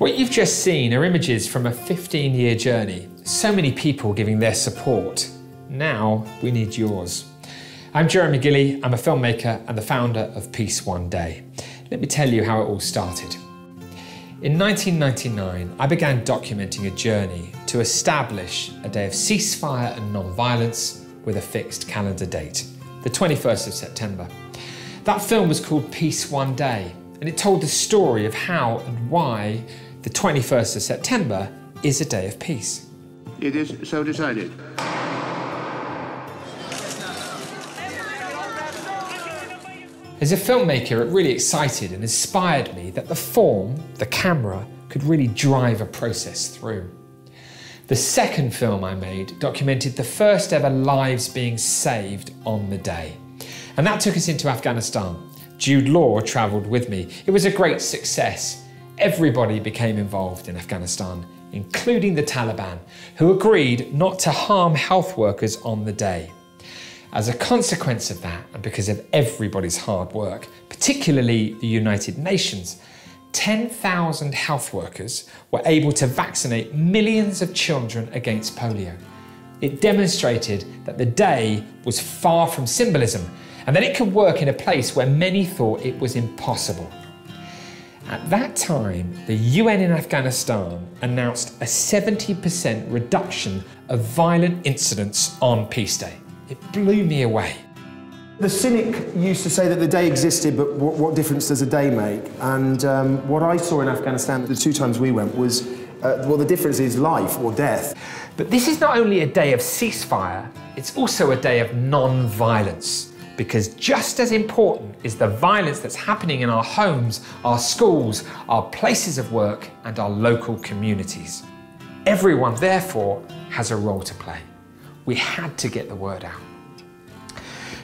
What you've just seen are images from a 15-year journey. So many people giving their support. Now we need yours. I'm Jeremy Gilley, I'm a filmmaker and the founder of Peace One Day. Let me tell you how it all started. In 1999, I began documenting a journey to establish a day of ceasefire and non-violence with a fixed calendar date, the 21st of September. That film was called Peace One Day, and it told the story of how and why the 21st of September is a day of peace. It is so decided. As a filmmaker, it really excited and inspired me that the form, the camera, could really drive a process through. The second film I made documented the first ever lives being saved on the day. And that took us into Afghanistan. Jude Law travelled with me. It was a great success. Everybody became involved in Afghanistan, including the Taliban, who agreed not to harm health workers on the day. As a consequence of that, and because of everybody's hard work, particularly the United Nations, 10,000 health workers were able to vaccinate millions of children against polio. It demonstrated that the day was far from symbolism and that it could work in a place where many thought it was impossible. At that time, the UN in Afghanistan announced a 70% reduction of violent incidents on Peace Day. It blew me away. The cynic used to say that the day existed, but what difference does a day make? And what I saw in Afghanistan the two times we went was, well, the difference is life or death. But this is not only a day of ceasefire, it's also a day of non-violence. Because just as important is the violence that's happening in our homes, our schools, our places of work, and our local communities. Everyone, therefore, has a role to play. We had to get the word out.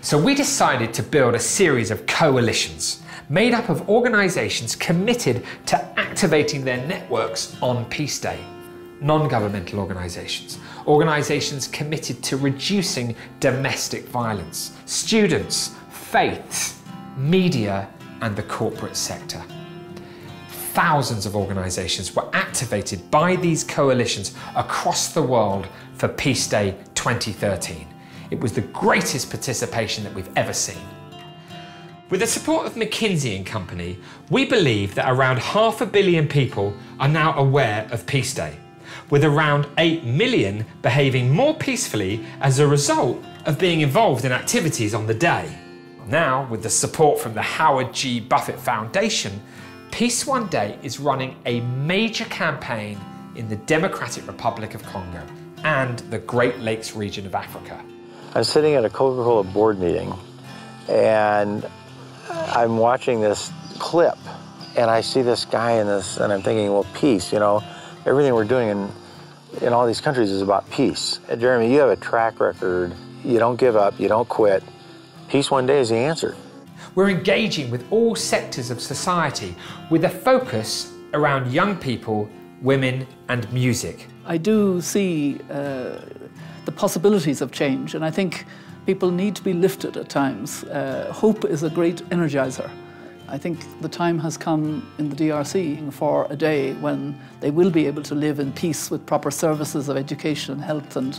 So we decided to build a series of coalitions made up of organisations committed to activating their networks on Peace Day. Non-governmental organisations, organisations committed to reducing domestic violence, students, faiths, media and the corporate sector. Thousands of organisations were activated by these coalitions across the world for Peace Day 2013. It was the greatest participation that we've ever seen. With the support of McKinsey & Company, we believe that around 500 million people are now aware of Peace Day, with around 8 million behaving more peacefully as a result of being involved in activities on the day. Now, with the support from the Howard G. Buffett Foundation, Peace One Day is running a major campaign in the Democratic Republic of Congo and the Great Lakes region of Africa. I'm sitting at a Coca-Cola board meeting and I'm watching this clip and I see this guy in this and I'm thinking, well, peace, you know, everything we're doing in all these countries is about peace. Jeremy, you have a track record. You don't give up, you don't quit. Peace One Day is the answer. We're engaging with all sectors of society with a focus around young people, women and music. I do see the possibilities of change, and I think people need to be lifted at times. Hope is a great energizer. I think the time has come in the DRC for a day when they will be able to live in peace with proper services of education, health and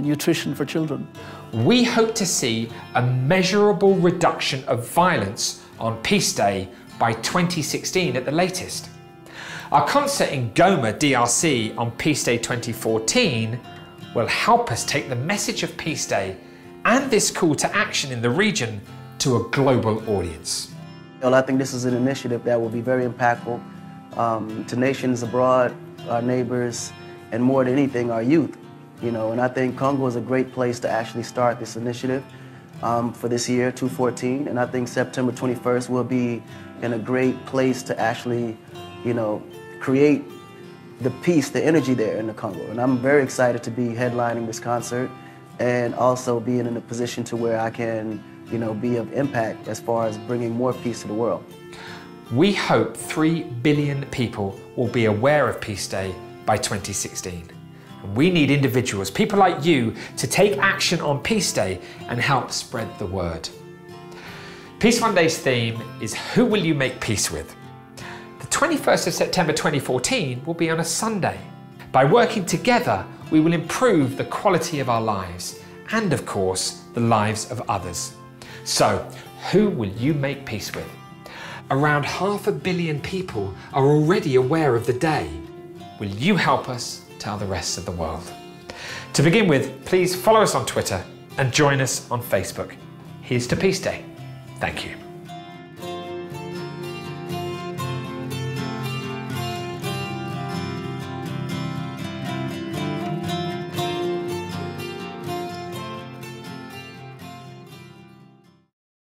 nutrition for children. We hope to see a measurable reduction of violence on Peace Day by 2016 at the latest. Our concert in Goma, DRC on Peace Day 2014 will help us take the message of Peace Day and this call to action in the region to a global audience. Well, I think this is an initiative that will be very impactful to nations abroad, our neighbors, and more than anything, our youth. You know, and I think Congo is a great place to actually start this initiative for this year, 2014. And I think September 21st will be in a great place to actually, you know, create the peace, the energy there in the Congo. And I'm very excited to be headlining this concert and also being in a position to where I can, you know, be of impact as far as bringing more peace to the world. We hope 3 billion people will be aware of Peace Day by 2016. And we need individuals, people like you, to take action on Peace Day and help spread the word. Peace One Day's theme is Who Will You Make Peace With? The 21st of September 2014 will be on a Sunday. By working together, we will improve the quality of our lives and, of course, the lives of others. So, who will you make peace with? Around 500 million people are already aware of the day. Will you help us tell the rest of the world? To begin with, please follow us on Twitter and join us on Facebook. Here's to Peace Day. Thank you.